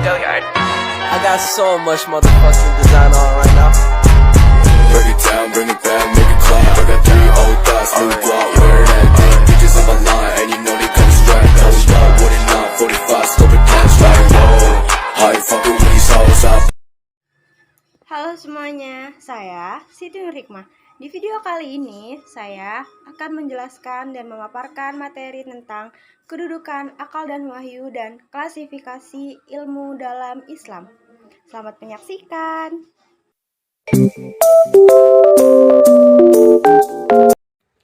I got so much motherfucking design on right now. Break it down, bring it back, make it clap. I got 3 old thoughts, new block, where that day. Bitches on my line, and you know they come straight. Hold up, what it not, 45, scope it cash like whoa. How you fucking with these hoes up? Halo semuanya, saya Siti Nur Hikmah. Di video kali ini, saya akan menjelaskan dan memaparkan materi tentang kedudukan akal dan wahyu dan klasifikasi ilmu dalam Islam. Selamat menyaksikan.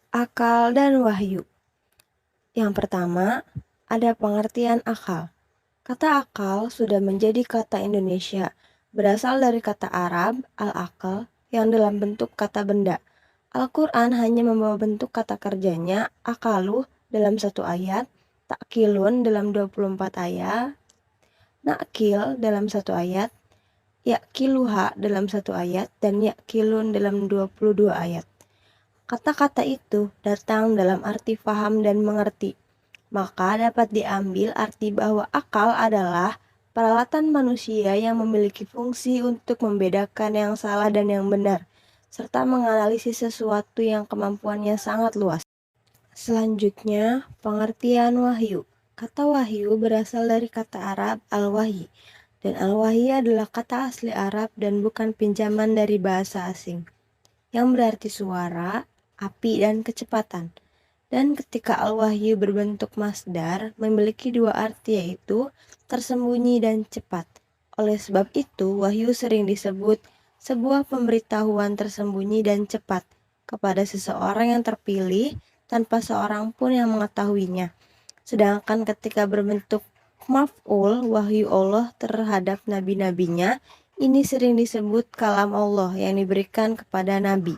Akal dan wahyu. Yang pertama, ada pengertian akal. Kata akal sudah menjadi kata Indonesia, berasal dari kata Arab al-aql yang dalam bentuk kata benda. Al-Quran hanya membawa bentuk kata kerjanya akaluh dalam 1 ayat, ta'kilun dalam 24 ayat, na'kil dalam 1 ayat, ya'kiluha dalam 1 ayat, dan ya'kilun dalam 22 ayat. Kata-kata itu datang dalam arti faham dan mengerti. Maka dapat diambil arti bahwa akal adalah peralatan manusia yang memiliki fungsi untuk membedakan yang salah dan yang benar, serta menganalisis sesuatu yang kemampuannya sangat luas. Selanjutnya, pengertian wahyu. Kata wahyu berasal dari kata Arab al-wahyi, dan al-wahyi adalah kata asli Arab dan bukan pinjaman dari bahasa asing, yang berarti suara, api, dan kecepatan. Dan ketika al-wahyu berbentuk masdar, memiliki 2 arti, yaitu tersembunyi dan cepat. Oleh sebab itu, wahyu sering disebut sebuah pemberitahuan tersembunyi dan cepat kepada seseorang yang terpilih tanpa seorang pun yang mengetahuinya. Sedangkan ketika berbentuk maf'ul, wahyu Allah terhadap nabi-nabinya, ini sering disebut kalam Allah yang diberikan kepada nabi.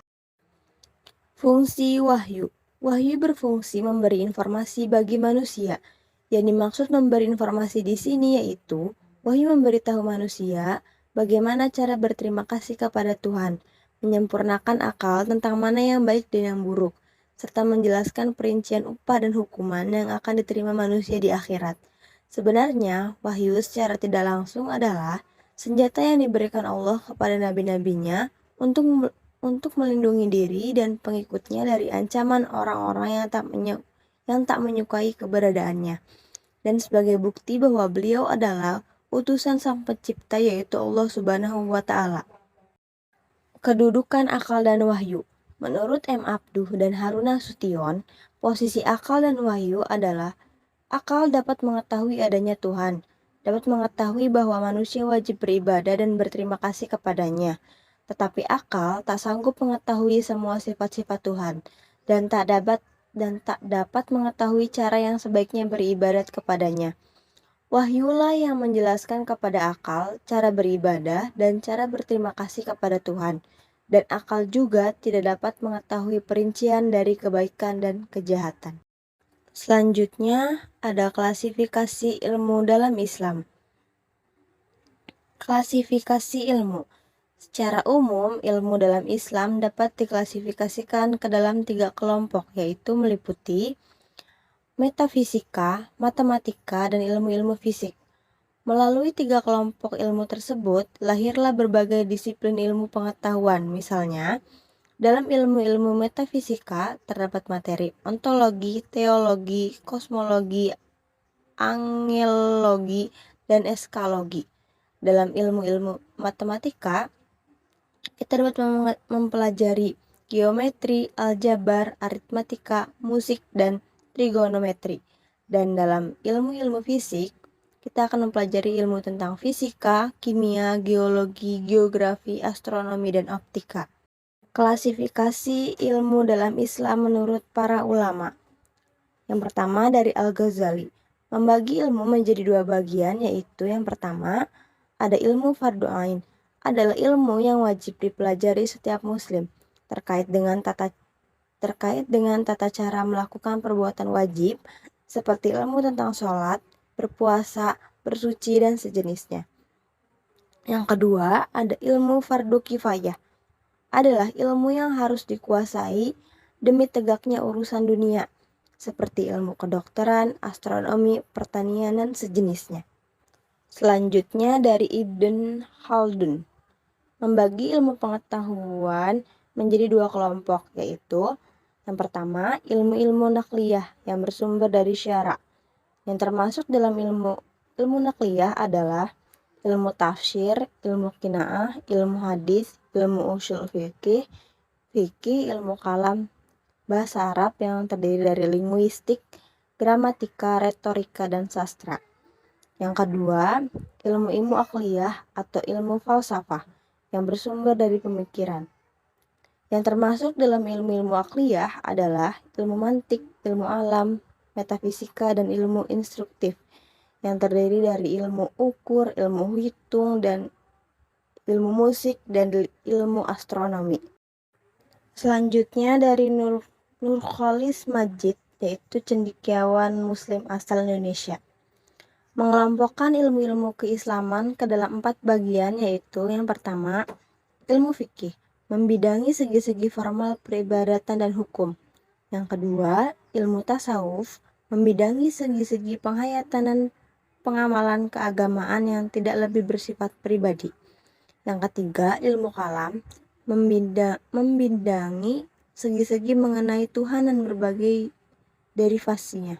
Fungsi wahyu. Wahyu berfungsi memberi informasi bagi manusia. Yang dimaksud memberi informasi di sini yaitu wahyu memberitahu manusia bagaimana cara berterima kasih kepada Tuhan, menyempurnakan akal tentang mana yang baik dan yang buruk, serta menjelaskan perincian upah dan hukuman yang akan diterima manusia di akhirat. Sebenarnya, wahyu secara tidak langsung adalah senjata yang diberikan Allah kepada nabi-nabinya untuk melindungi diri dan pengikutnya dari ancaman orang-orang yang tak menyukai keberadaannya, dan sebagai bukti bahwa beliau adalah utusan Sang Pencipta, yaitu Allah Subhanahu wa Ta'ala. Kedudukan akal dan wahyu. Menurut M. Abduh dan Haruna Sution, posisi akal dan wahyu adalah akal dapat mengetahui adanya Tuhan, dapat mengetahui bahwa manusia wajib beribadah dan berterima kasih kepadanya. Tetapi akal tak sanggup mengetahui semua sifat-sifat Tuhan dan tak dapat mengetahui cara yang sebaiknya beribadat kepadanya. Wahyulah yang menjelaskan kepada akal cara beribadah dan cara berterima kasih kepada Tuhan, dan akal juga tidak dapat mengetahui perincian dari kebaikan dan kejahatan. Selanjutnya ada klasifikasi ilmu dalam Islam. Klasifikasi ilmu. Secara umum, ilmu dalam Islam dapat diklasifikasikan ke dalam 3 kelompok, yaitu meliputi metafisika, matematika, dan ilmu-ilmu fisik. Melalui 3 kelompok ilmu tersebut, lahirlah berbagai disiplin ilmu pengetahuan. Misalnya, dalam ilmu-ilmu metafisika terdapat materi ontologi, teologi, kosmologi, angelologi, dan eskalogi. Dalam ilmu-ilmu matematika, kita dapat mempelajari geometri, aljabar, aritmatika, musik, dan trigonometri. Dan dalam ilmu-ilmu fisik, kita akan mempelajari ilmu tentang fisika, kimia, geologi, geografi, astronomi, dan optika. Klasifikasi ilmu dalam Islam menurut para ulama. Yang pertama dari Al-Ghazali, membagi ilmu menjadi 2 bagian, yaitu yang pertama, ada ilmu fardu ain, adalah ilmu yang wajib dipelajari setiap muslim terkait dengan tata cara melakukan perbuatan wajib seperti ilmu tentang sholat, berpuasa, bersuci, dan sejenisnya. Yang kedua, ada ilmu fardu kifayah, adalah ilmu yang harus dikuasai demi tegaknya urusan dunia seperti ilmu kedokteran, astronomi, pertanian, dan sejenisnya. Selanjutnya dari Ibn Khaldun, membagi ilmu pengetahuan menjadi dua kelompok, yaitu yang pertama ilmu-ilmu nakliyah yang bersumber dari syara. Yang termasuk dalam ilmu nakliyah adalah ilmu tafsir, ilmu qinaah, ilmu hadis, ilmu ushul fikih, ilmu kalam, bahasa Arab yang terdiri dari linguistik, gramatika, retorika, dan sastra. Yang kedua, ilmu akliyah atau ilmu falsafah yang bersumber dari pemikiran. Yang termasuk dalam ilmu akliyah adalah ilmu mantik, ilmu alam, metafisika, dan ilmu instruktif yang terdiri dari ilmu ukur, ilmu hitung, dan ilmu musik, dan ilmu astronomi. Selanjutnya dari Nurcholish Madjid, yaitu cendekiawan muslim asal Indonesia, mengelompokkan ilmu-ilmu keislaman ke dalam 4 bagian, yaitu yang pertama ilmu fikih, membidangi segi-segi formal peribadatan dan hukum. Yang kedua, ilmu tasawuf, membidangi segi-segi penghayatan dan pengamalan keagamaan yang tidak lebih bersifat pribadi. Yang ketiga, ilmu kalam, membidangi segi-segi mengenai Tuhan dan berbagai derivasinya.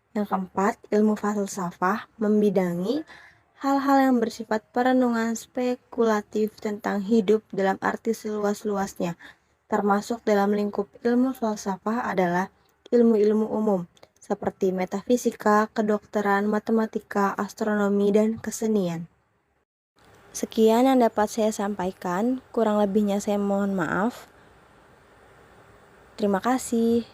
Yang keempat, ilmu falsafah, membidangi hal-hal yang bersifat perenungan spekulatif tentang hidup dalam arti seluas-luasnya, termasuk dalam lingkup ilmu falsafah adalah ilmu-ilmu umum, seperti metafisika, kedokteran, matematika, astronomi, dan kesenian. Sekian yang dapat saya sampaikan, kurang lebihnya saya mohon maaf. Terima kasih.